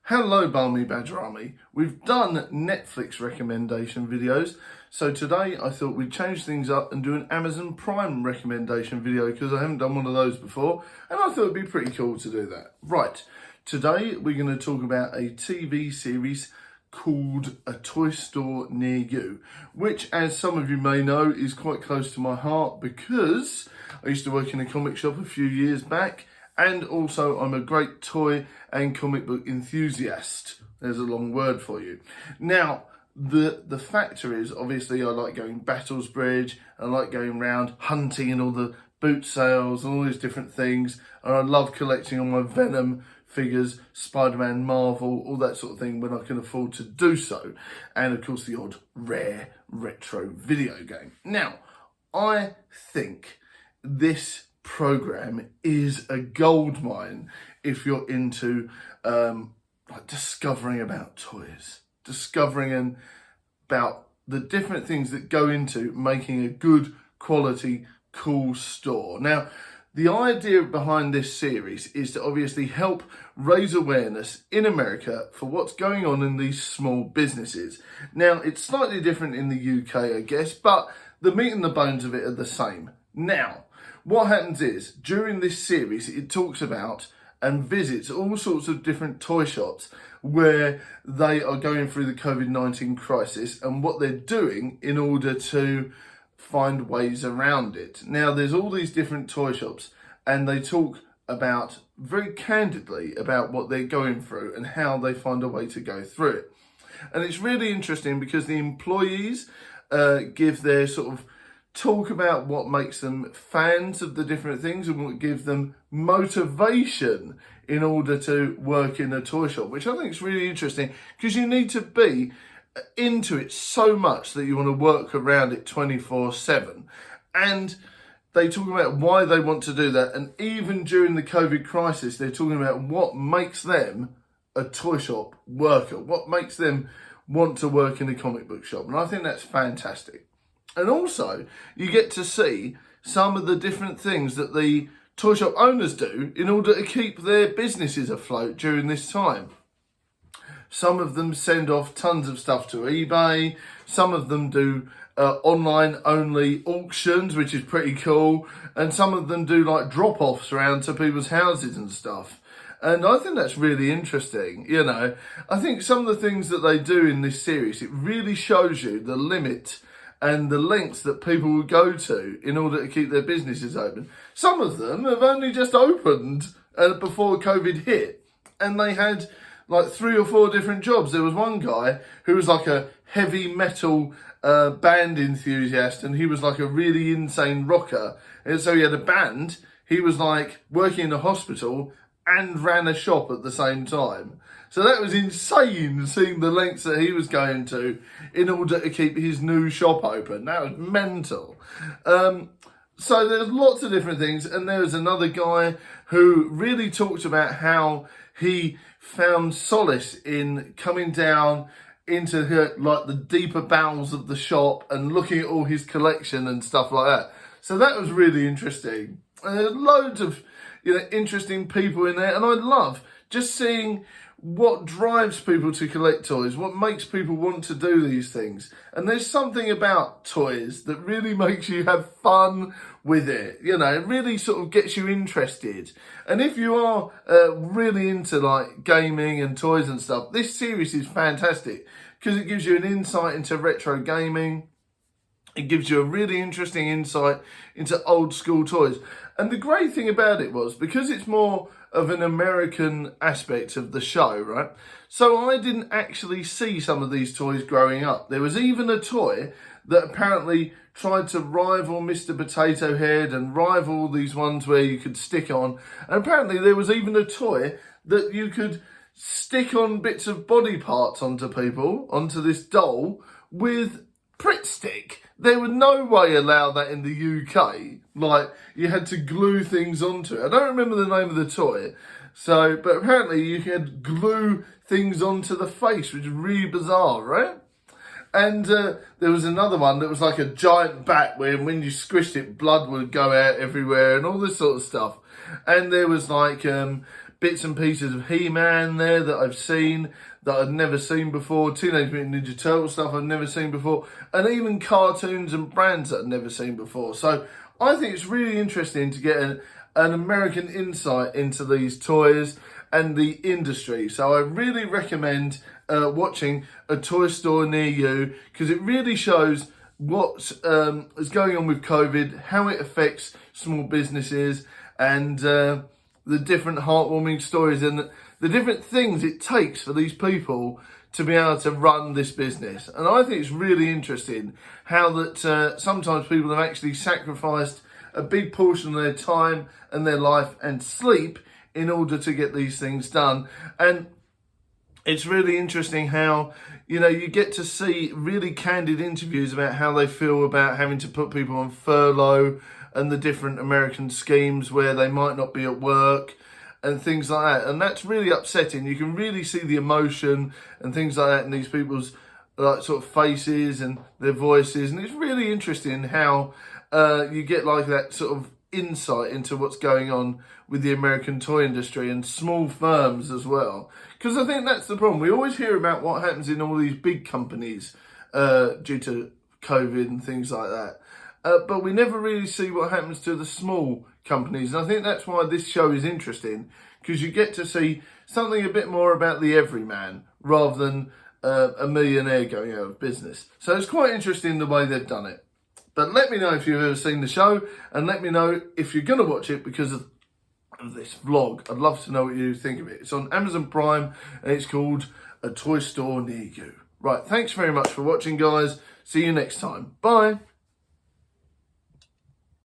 Hello Balmy Badger Army. We've done Netflix recommendation videos, so today I thought we'd change things up and do an Amazon Prime recommendation video because I haven't done one of those before and I thought it'd be pretty cool to do that. Right, today we're going to talk about a TV series called A Toy Store Near You, which, as some of you may know, is quite close to my heart because I used to work in a comic shop a few years back. And also, I'm a great toy and comic book enthusiast. There's a long word for you. Now, the factor is, obviously, I like going Battlesbridge, I like going around hunting and all the boot sales and all these different things. And I love collecting all my Venom figures, Spider-Man, Marvel, all that sort of thing when I can afford to do so. And, of course, the odd rare retro video game. Now, I think this program is a gold mine if you're into discovering about toys, discovering about the different things that go into making a good quality cool store. Now, the idea behind this series is to obviously help raise awareness in America for what's going on in these small businesses. Now, it's slightly different in the UK, I guess, but the meat and the bones of it are the same. Now, what happens is, during this series, it talks about and visits all sorts of different toy shops where they are going through the COVID-19 crisis and what they're doing in order to find ways around it. Now, there's all these different toy shops and they talk about, very candidly, about what they're going through and how they find a way to go through it. And it's really interesting because the employees give their sort of talk about what makes them fans of the different things and what gives them motivation in order to work in a toy shop, which I think is really interesting because you need to be into it so much that you want to work around it 24/7. And they talk about why they want to do that. And even during the COVID crisis, they're talking about what makes them a toy shop worker, what makes them want to work in a comic book shop. And I think that's fantastic. And also, you get to see some of the different things that the toy shop owners do in order to keep their businesses afloat during this time. Some of them send off tons of stuff to eBay. Some of them do online-only auctions, which is pretty cool. And some of them do like drop-offs around to people's houses and stuff. And I think that's really interesting. You know, I think some of the things that they do in this series, it really shows you the limit and the lengths that people will go to in order to keep their businesses open. Some of them have only just opened before COVID hit, and they had like 3 or 4 different jobs. There was one guy who was like a heavy metal band enthusiast, and he was like a really insane rocker. And so he had a band, he was like working in a hospital and ran a shop at the same time. So that was insane, seeing the lengths that he was going to in order to keep his new shop open. That was mental. So there's lots of different things. And there was another guy who really talked about how he found solace in coming down into like the deeper bowels of the shop and looking at all his collection and stuff like that. So that was really interesting. And there's loads of interesting people in there. And I love just seeing what drives people to collect toys, what makes people want to do these things. And there's something about toys that really makes you have fun with it. You know, it really sort of gets you interested. And if you are really into like gaming and toys and stuff, this series is fantastic because it gives you an insight into retro gaming. It gives you a really interesting insight into old school toys. And the great thing about it was, because it's more of an American aspect of the show, right? So I didn't actually see some of these toys growing up. There was even a toy that apparently tried to rival Mr. Potato Head and rival these ones where you could stick on. And apparently there was even a toy that you could stick on bits of body parts onto people, onto this doll, with Pritt Stick. They would no way allow that in the UK. Like, you had to glue things onto it. I don't remember the name of the toy. So, but apparently you could glue things onto the face, which is really bizarre, right? And there was another one that was like a giant bat where when you squished it, blood would go out everywhere and all this sort of stuff. And there was like bits and pieces of He-Man there that I've seen that I've never seen before, Teenage Mutant Ninja Turtle stuff I've never seen before, and even cartoons and brands that I've never seen before. So I think it's really interesting to get an American insight into these toys and the industry. So I really recommend watching A Toy Store Near You, because it really shows what is going on with COVID, how it affects small businesses, and the different heartwarming stories and the different things it takes for these people to be able to run this business. And I think it's really interesting how that sometimes people have actually sacrificed a big portion of their time and their life and sleep in order to get these things done. And it's really interesting how, you know, you get to see really candid interviews about how they feel about having to put people on furlough and the different American schemes where they might not be at work and things like that. And that's really upsetting. You can really see the emotion and things like that in these people's like sort of faces and their voices. And it's really interesting how you get like that sort of insight into what's going on with the American toy industry and small firms as well. Because I think that's the problem. We always hear about what happens in all these big companies due to COVID and things like that. But we never really see what happens to the small companies. And I think that's why this show is interesting, because you get to see something a bit more about the everyman rather than a millionaire going out of business. So it's quite interesting the way they've done it. But let me know if you've ever seen the show, and let me know if you're going to watch it because of this vlog. I'd love to know what you think of it. It's on Amazon Prime, and it's called A Toy Store Near You. Right, thanks very much for watching, guys. See you next time. Bye.